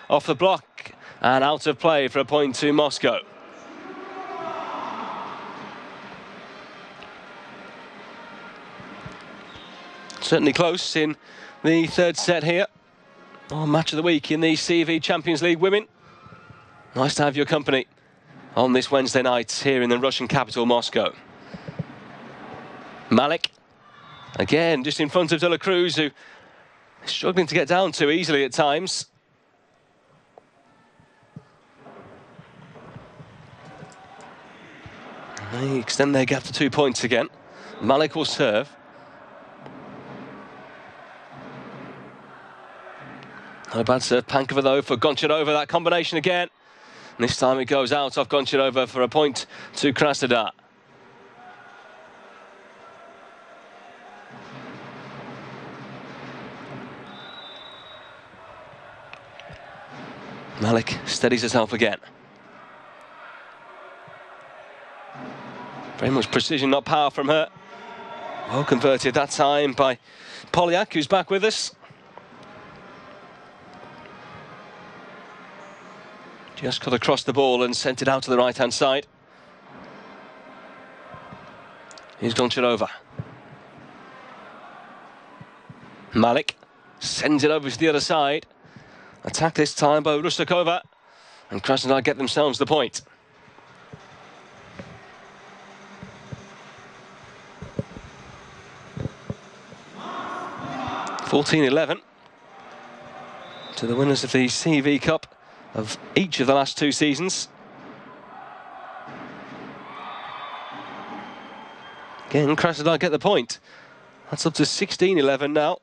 off the block and out of play for a point to Moscow. Certainly close in the third set here. Oh, match of the week in the CV Champions League Women. Nice to have your company on this Wednesday night here in the Russian capital, Moscow. Malik, again, just in front of De La Cruz, who is struggling to get down too easily at times. They extend their gap to 2 points again. Malik will serve. Not a bad serve, Pankova though, for Goncharova, that combination again. And this time it goes out off Goncharova for a point to Krasnodar. Malik steadies herself again. Very much precision, not power from her. Well converted that time by Polyak, who's back with us. Just cut across the ball and sent it out to the right-hand side. Here's Goncharova. Malik sends it over to the other side. Attack this time by Rusakova. And Krasnodar get themselves the point. (14-11) to the winners of the CV Cup of each of the last 2 seasons. Again, Krasnodar get the point. That's up to 16-11 now.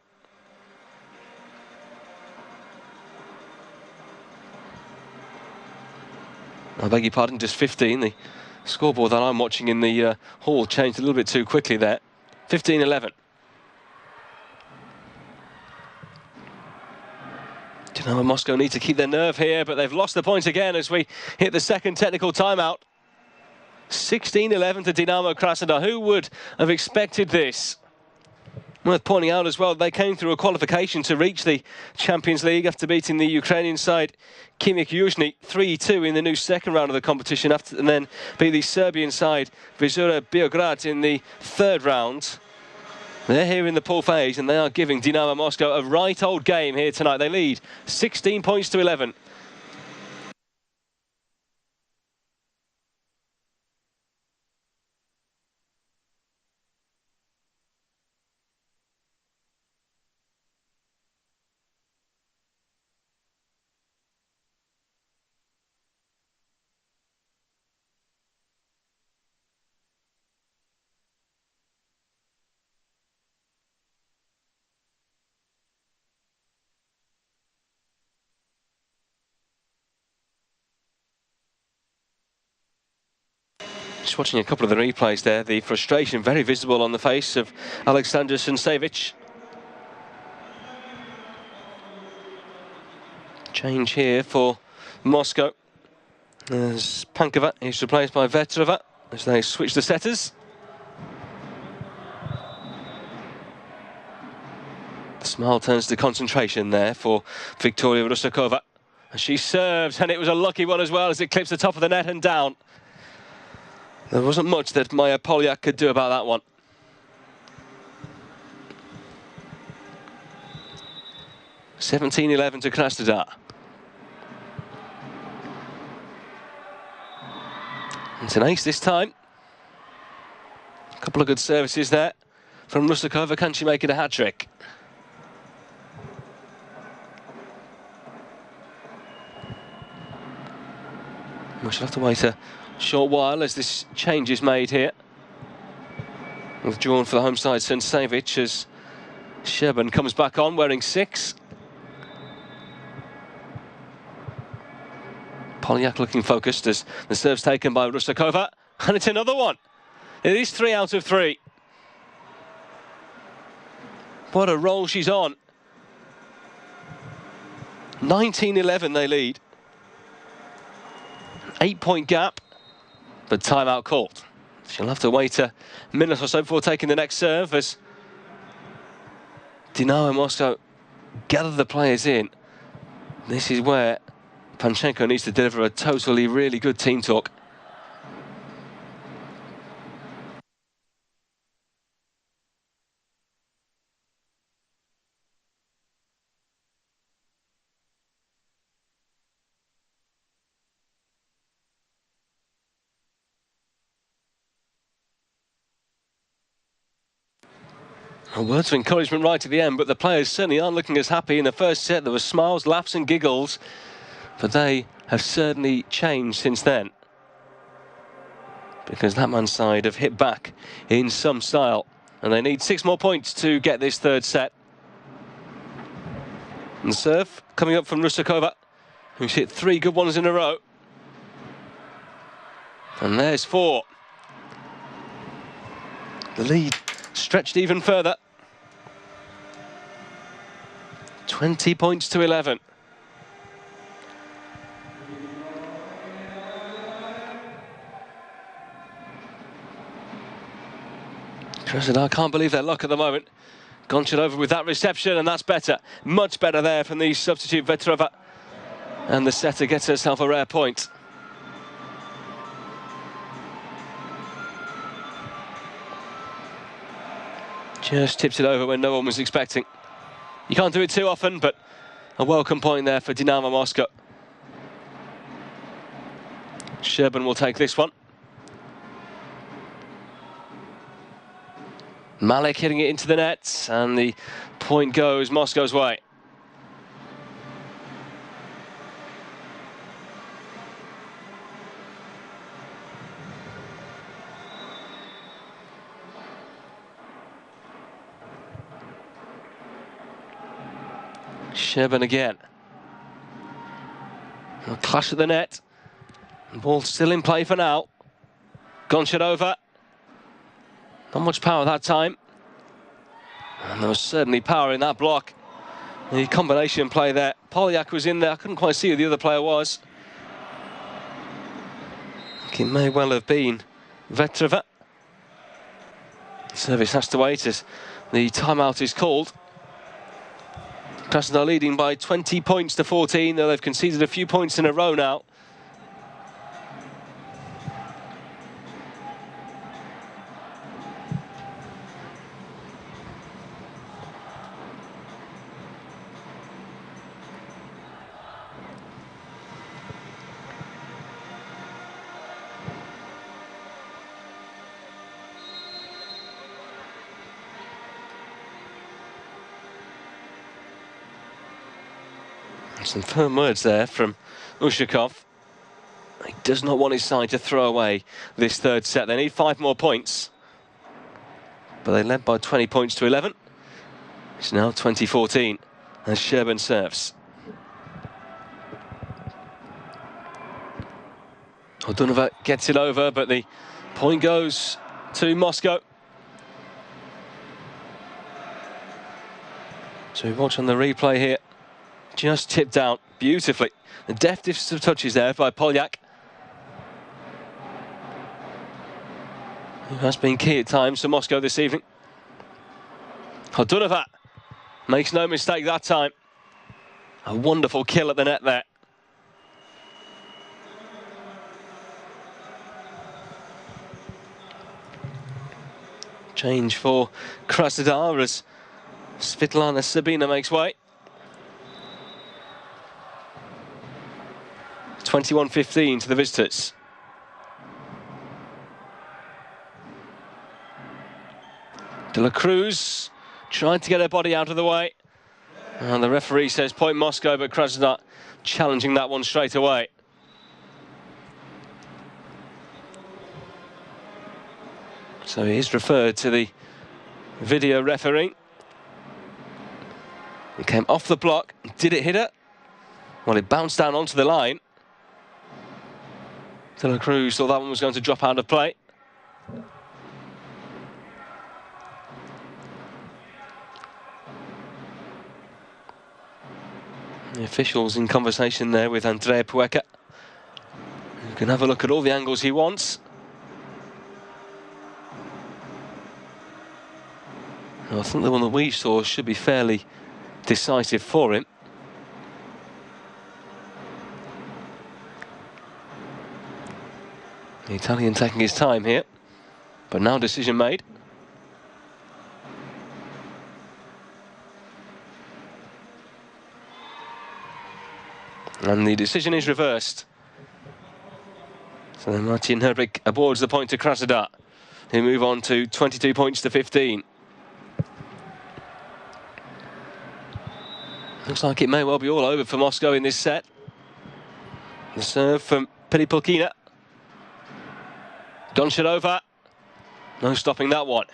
I beg your pardon, just 15. The scoreboard that I'm watching in the hall changed a little bit too quickly there. 15-11. Dynamo Moscow need to keep their nerve here, but they've lost the point again as we hit the second technical timeout. 16-11 to Dynamo Krasnodar. Who would have expected this? Worth pointing out as well, they came through a qualification to reach the Champions League after beating the Ukrainian side Khimik Yuzhny 3-2 in the new second round of the competition, and then beat the Serbian side Vizura Beograd in the third round. They're here in the pool phase and they are giving Dynamo Moscow a right old game here tonight. They lead 16 points to 11. Just watching a couple of the replays there, the frustration very visible on the face of Alexander Sunsevich. Change here for Moscow. There's Pankova, who's replaced by Vetrova as they switch the setters. The smile turns to concentration there for Victoria Rusakova. And she serves, and it was a lucky one as well as it clips the top of the net and down. There wasn't much that Maya Polyak could do about that one. (17-11) to Krasnodar. It's an ace this time. A couple of good services there from Rusakova. Can she make it a hat-trick? We shall have to wait a short while as this change is made here. Withdrawn for the home side, Sunsevich, as Sheban comes back on wearing 6. Polyak looking focused as the serve's taken by Rusakova, and it's another one. It is 3 out of 3. What a roll she's on. 19-11 they lead. 8-point gap, but timeout called. She'll have to wait a minute or so before taking the next serve as Dynamo Moscow gather the players in. This is where Panchenko needs to deliver a totally really good team talk. Words of encouragement right at the end, but the players certainly aren't looking as happy. In the first set, there were smiles, laughs and giggles, but they have certainly changed since then, because that man's side have hit back in some style, and they need 6 more points to get this third set. And the serve coming up from Rusakova, who's hit 3 good ones in a row. And there's 4. The lead stretched even further. 20 points to 11. Krasnodar can't believe their luck at the moment. Goncharova with that reception, and that's better. Much better there from the substitute Vetrova. And the setter gets herself a rare point. Just tipped it over when no one was expecting. You can't do it too often, but a welcome point there for Dynamo Moscow. Sherbin will take this one. Malik hitting it into the net, and the point goes Moscow's way. Sherbin again. A clash at the net. The ball still in play for now. Goncharova. Not much power that time. And there was certainly power in that block. The combination play there. Polyak was in there. I couldn't quite see who the other player was. I think it may well have been Vetrova. The service has to wait as the timeout is called. Krasnodar leading by 20 points to 14, though they've conceded a few points in a row now. Some firm words there from Ushakov. He does not want his side to throw away this third set. They need 5 more points, but they led by 20 points to 11. It's now 20-14 as Sherbin serves. Ordunova gets it over, but the point goes to Moscow. So we watch on the replay here. Just tipped out beautifully. The deftest of touches there by Polyak, who has been key at times for Moscow this evening. Ordunova makes no mistake that time. A wonderful kill at the net there. Change for Krasnodar as Svetlana Sabina makes way. 21-15 to the visitors. De la Cruz trying to get her body out of the way. And the referee says point Moscow, but Krasnodar challenging that one straight away. So he is referred to the video referee. He came off the block. Did it hit her? Well, it bounced down onto the line. De la Cruz thought that one was going to drop out of play. The official's in conversation there with Andrea Pueca, who can have a look at all the angles he wants. I think the one that we saw should be fairly decisive for him. The Italian taking his time here, but now decision made. And the decision is reversed. So then Martin Herbig awards the point to Krasnodar, who move on to 22 points to 15. Looks like it may well be all over for Moscow in this set. The serve from Perepelkina. Goncharova. No stopping that one.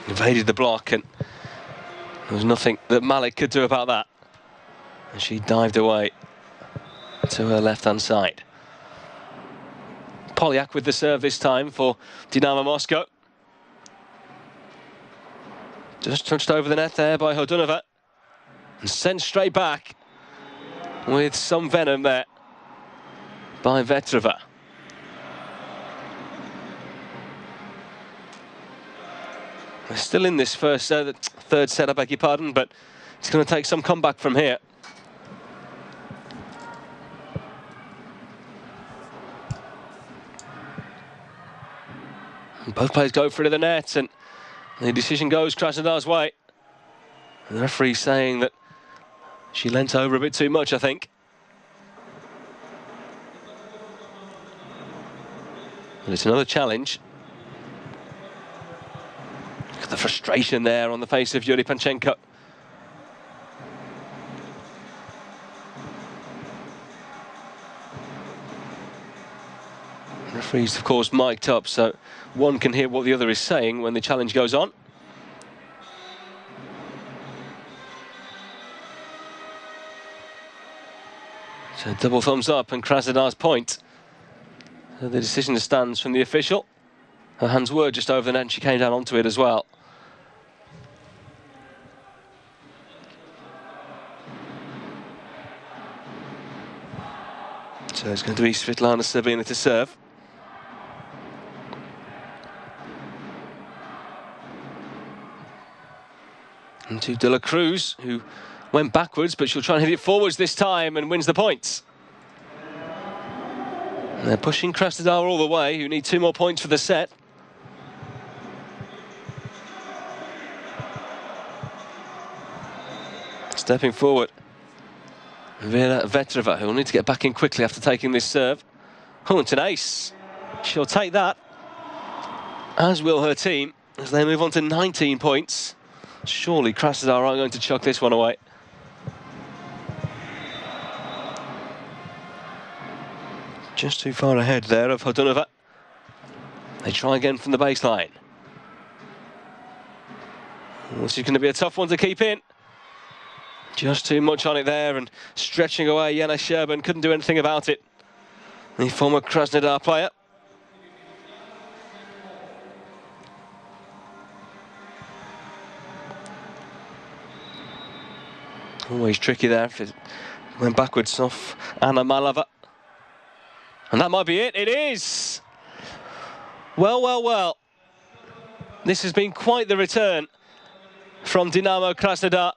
Evaded the block, and there was nothing that Malik could do about that. And she dived away to her left-hand side. Polyak with the serve this time for Dynamo Moscow. Just touched over the net there by Hodunova. And sent straight back with some venom there by Vetrova. They're still in this third set, I beg your pardon, but it's going to take some comeback from here. And both players go for the net, and the decision goes Krasnodar's way. And the referee saying that she leant over a bit too much, I think. And it's another challenge. Look at the frustration there on the face of Yuri Panchenko. The referee's, of course, mic'd up, so one can hear what the other is saying when the challenge goes on. So double thumbs up and Krasnodar's point. So the decision stands from the official. Her hands were just over the net and she came down onto it as well. So it's going to be Svetlana Sabina to serve. And to De La Cruz, who went backwards, but she'll try and hit it forwards this time and wins the points. And they're pushing Krasnodar all the way, who need 2 more points for the set. Stepping forward, Vera Vetrova, who will need to get back in quickly after taking this serve. Oh, it's an ace. She'll take that, as will her team, as they move on to 19 points. Surely Krasnodar aren't going to chuck this one away. Just too far ahead there of Hodunova. They try again from the baseline. This is going to be a tough one to keep in. Just too much on it there and stretching away. Yana Sherban couldn't do anything about it. The former Krasnodar player. Always tricky there if it went backwards off Anna Malava. And that might be it. It is! Well, well, well. This has been quite the return from Dynamo Krasnodar.